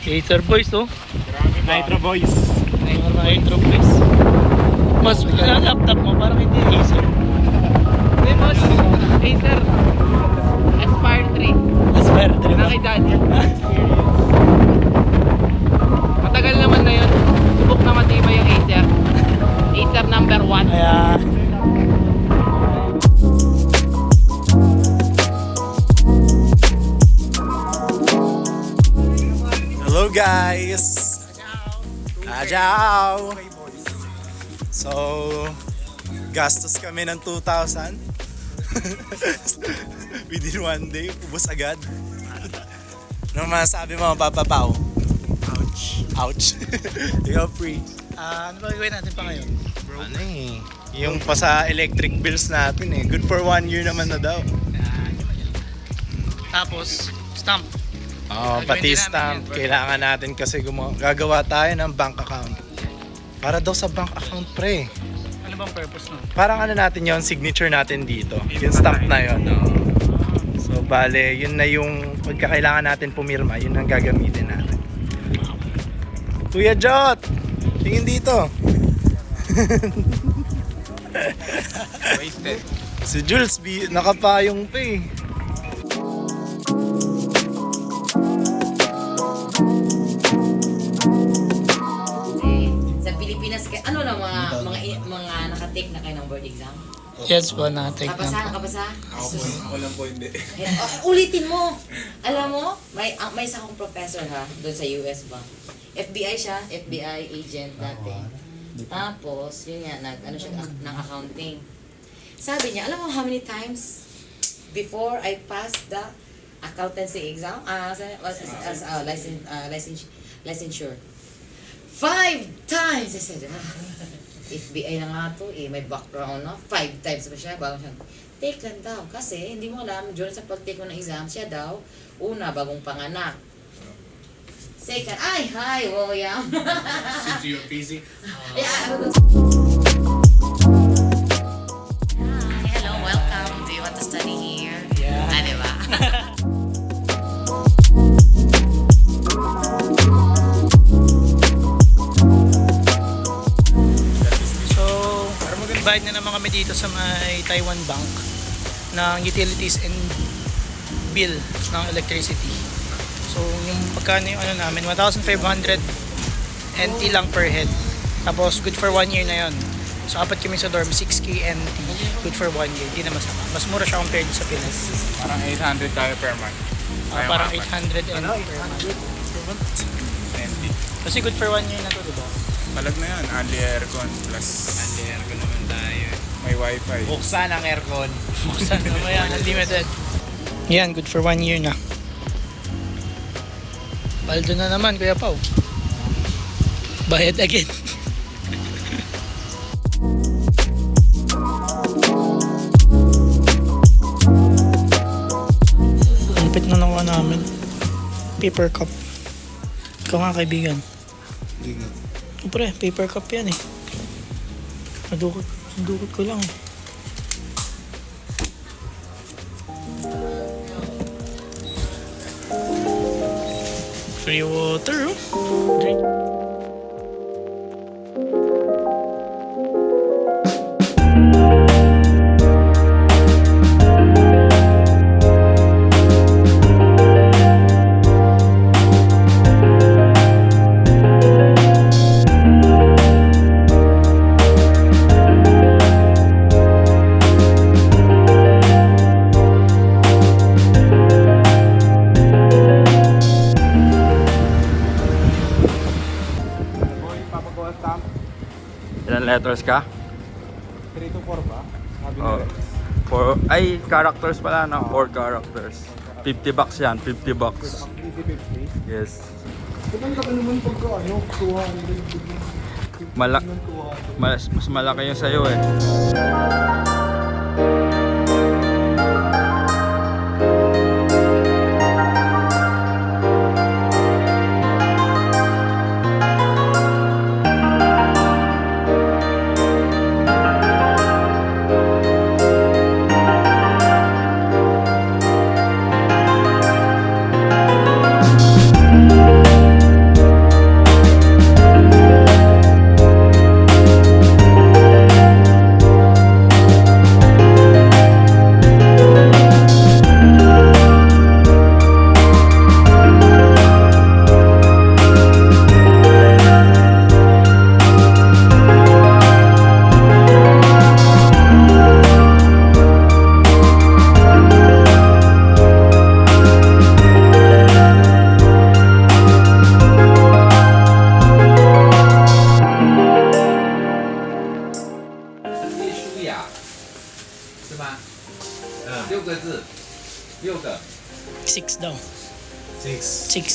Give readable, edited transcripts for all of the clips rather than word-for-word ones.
Acer boys, oh. Nitro Boys. Nitro boys. Mas, laptop mo, parang hindi Acer. Hey, boss. Acer. Aspire 3. Aspire 3 ba? Nakidad. Matagal naman na yun. Subok na matibay yung Acer. Acer number 1. Kaya, Hello guys! Ciao! So, gastos kami ng 2,000 within one day, ubos agad. Ano masasabi mo, Papa Pao? Ouch! Ouch! Ikaw, free. ano ba gagawin natin pa ngayon? Ano eh, yung pa sa electric bills natin eh. Good for 1 year naman na daw. Tapos, stamp. Oo, Gagawin pati din namin stamp. yan, bro. Kailangan natin kasi gagawa tayo ng bank account. Para daw sa bank account, pre. Ano bang purpose nun? Parang ano natin yon, signature natin dito. Yung stamp na yon. So, bale, yun na yung pagkakailangan natin pumirma, yun ang gagamitin natin. Kuya Jot! Tingin dito. Wasted. Si Jules, nakapayong pa eh. Sa Pilipinas, ano na mga nakatake na kayo ng board exam? Yes po, na-take Nakapasa, na po. nakapasa? Ako lang po hindi. Ulitin mo! Alam mo, may isa akong professor ha, doon sa US ba? FBI siya, FBI agent dati. Tapos, yun nga, ano siya, ng accounting. Sabi niya, alam mo how many times before I passed the accountancy exam, as licensure? 5 times! I said, FBI na nga to eh, may background na. 5 times pa siya, bago siya, take lang daw. Kasi, hindi mo alam, during sa pag-take mo ng exam, siya daw, una, bagong panganak. Second, ay, hi, William. Since you're busy. Yeah. Hi, hello, welcome. Do you want to study here? Yeah. Diba? So, bayad na naman kami dito sa may Taiwan Bank ng utilities and bill ng electricity. So, yung pagkano yung ano namin, 1,500 NT lang per head. Tapos, good for 1 year na yon. So, apat kami sa dorm, 6K NT. Good for 1 year. Di na masama. Mas mura siya compared sa Pinas. Parang 800 tayo per month. Parang 800 NT per month. Kasi good for 1 year na to, diba? Malag na yan. Only aircon plus... Only aircon naman tayo. May wifi. Buksan ang aircon. Buksan na mo yan, unlimited. Yan, good for 1 year na. Baldo na naman, Kuya Pao. Bayad again. Lupit na nakuha namin. Paper cup. Ikaw nga, kaibigan. Pre, paper cup yan eh. Nadukot ko lang eh. Free water, oh. Drink. Ilan letters ka? 3 to 4 ba? Sabi Oh, nila. ay, characters pala, no? 4 characters. 50 bucks yan, 50 bucks. 50-50. Yes. Maganda ka naman pagka 200. Mas malaki yung sa'yo eh.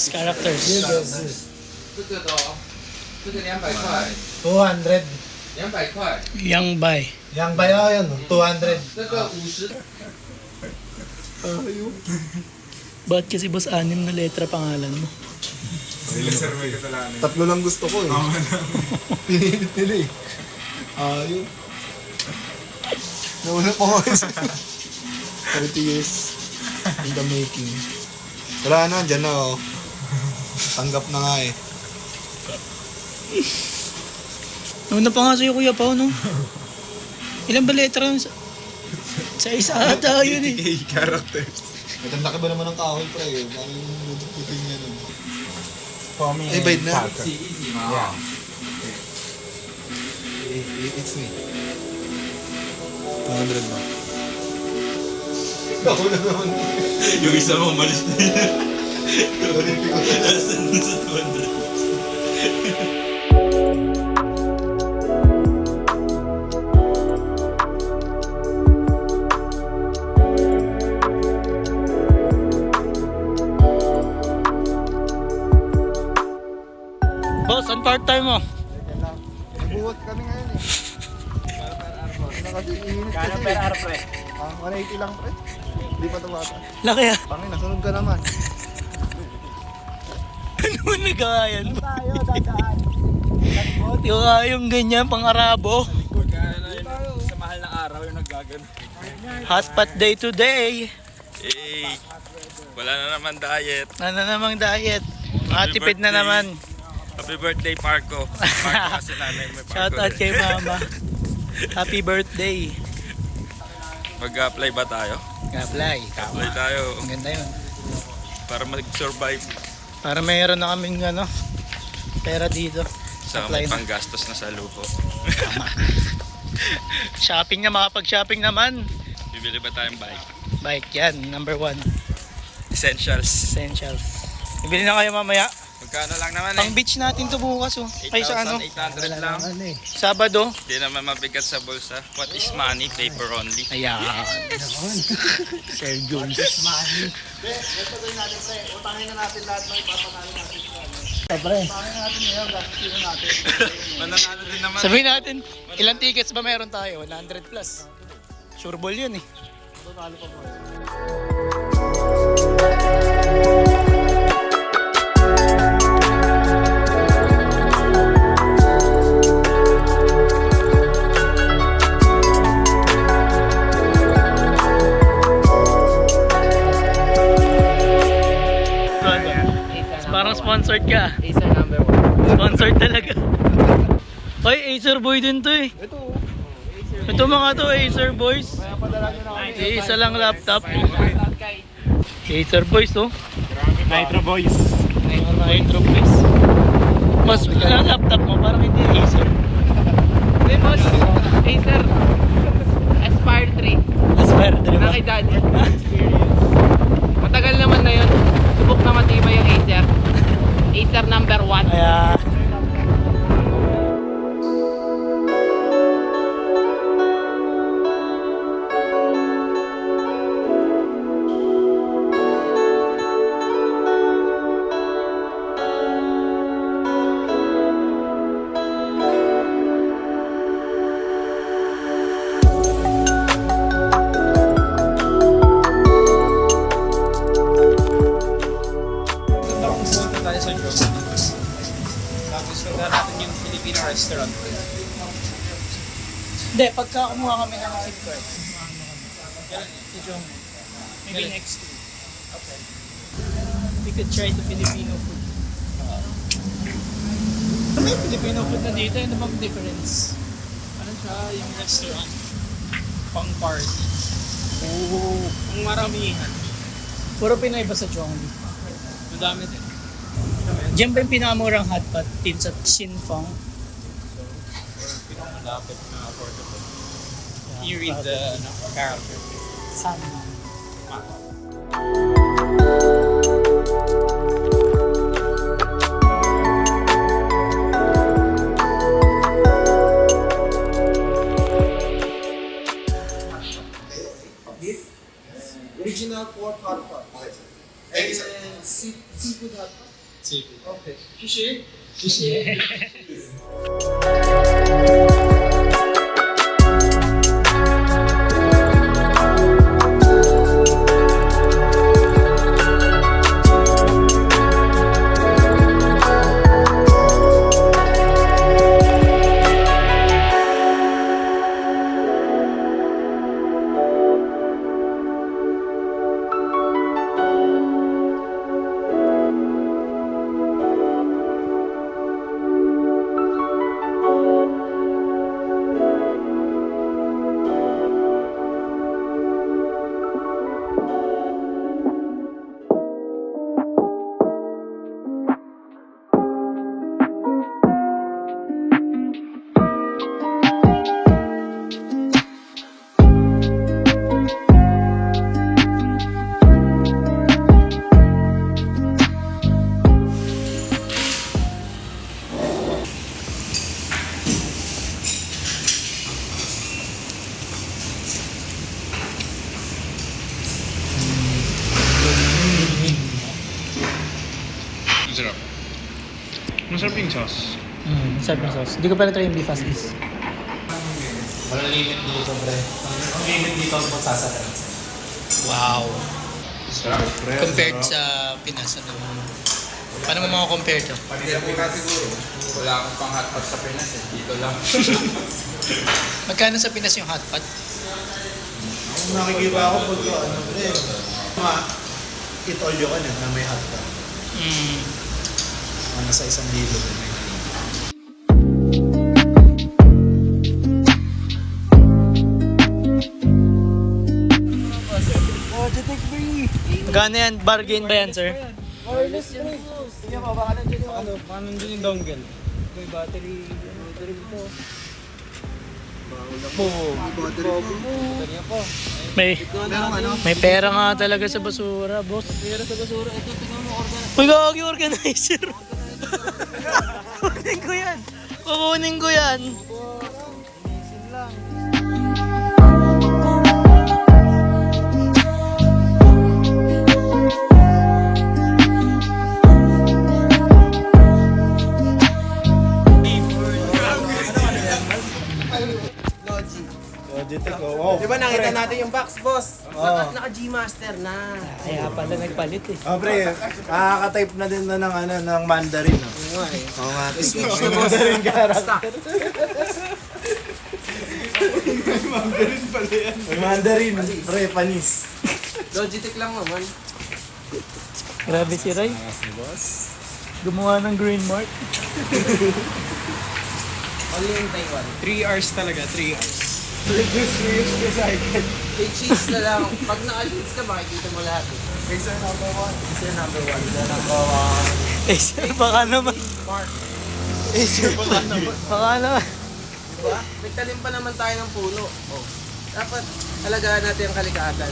characters. 200. Young Bai. Yang bayaw yun, 200. Ba't kasi boss 6 na letra pangalan mo? Tatlo lang gusto ko eh. Pinilit nila eh. Ayun. Nauna pa ako isa. 30 years in the making. Wala na, dyan na oh. Tanggap na nga eh. Nauna pa nga sa'yo Kuya Pao, no? Ilan ba letra yun? Sa isa ata yun eh. Characters. Ang laki ba naman ng kahoy pre? Bakit yung lutuputin niya nun? Ay, bait na. Yeah. It's me. 200 ba? Ako na naman. Yung isa mo, malis na yun. Narinig ko na. Nasaan dun sa 200? Boss, ang part-time mo? Buhat kami ngayon eh. Ano kasi iinit kasi. Kano per hour pre? 180 lang pre. Hindi pa tumata. Laki ah. Pangin, nasunod ka naman. Ano nagawa yan? Tayo, dadaan. Yung ganyan, pang-arabo. Sa mahal na araw yung naggagan. Hotpot day today. Eh, wala na naman diet. Ano namang diet? Matipid na birthday. naman. Happy birthday, Parko. Parko kasi nanay may Parko. Shout out kay mama. Happy birthday. Mag-apply ba tayo? Apply. Apply tayo Ang ganda yun. para mag-survive. Para mayroon na kaming ano, pera dito. Saka Apply may na. panggastos na sa lupo. Shopping na, makapag-shopping naman. Bibili ba tayong bike? Bike yan, number 1. Essentials. Essentials. Bibili na kayo mamaya. Magkano lang naman Pang beach natin to bukas oh. Ay sa ano? 8,800 lang. Sabado. Hindi naman mabigat sa bulsa. What is money? Paper only. Ayan. Sir Jones. Mananalo din naman. Sabihin natin, ilang tickets ba meron tayo? 100 plus. Sure ball yun eh. Parang sponsored ka. Acer number 1. Sponsored talaga. Hoy, Acer boy din to eh. Ito mga to, Acer boys. Isa lang laptop. Acer boys to. Nitro Boys. Nitro boys. Mas ang laptop mo, parang hindi Acer. Hey boss, Acer Aspire 3. Aspire 3 ba? Nakidad. Matagal naman na yun. Subok na matibay yung Acer. Acer number 1. Kaya... restaurant. Hindi, pagka kumuha kami ng SIM card. Maybe next week. Okay. We could try the Filipino food. Ano yung Filipino food na dito? Ano bang difference? Ano siya yung restaurant? Pang party. Oo. Ang maramihan. Puro Pinoy ba sa Chongli? Madami din. Diyan ba yung pinakamurang hotpot din sa Chinfang? Dapat na affordable. You read the character. Sana. Original pork hot pot. And seafood hot pot. Masarap yung sauce. Sarap ng sauce. Hindi ko pala try yung beef Astis. Walang limit dito, pre. Ang limit dito ang magsasarap. Wow. Sarap, pre. Compared sa Pinas, ano? Paano mo mga-compare to? Wala akong pang hotpot sa Pinas eh. Dito lang. Magkano sa Pinas yung hotpot? Kung nakikita ako pag ano, pre. Eat all you can na may hotdog. Nasa 1,000 din. Magkano yan? Bargain ba yan, sir? May pera nga talaga sa basura, boss. Pera sa basura. Ito, tingnan mo, organizer. Uy, gagi organizer. Kukunin ko yan. Kukunin ko yan. Logitech, wow. Di ba nakita natin yung box, boss? Naka-G-Master na. Kaya pala nagpalit eh. Oh, pre, nakaka-type na din na ng, ano, ng Mandarin. No? Oo nga. Mandarin character. Mandarin pala yan. Mandarin, pre, panis. Logitech lang naman. Grabe si Ray. Gumawa ng green mark. Only in Taiwan. 3 hours talaga, 3 hours. May cheese na lang. Pag naka-cheese ka, makikita mo lahat. Racer number 1. Isa number 1. Eh, sir, baka naman. Eh, sir, baka naman. Baka naman. Diba? May tanim pa naman tayo ng puno. Oh. Dapat alagaan natin ang kalikasan.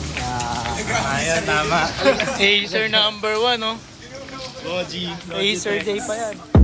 Ayan, tama. Acer number 1, oh. Goji. Acer day pa yan.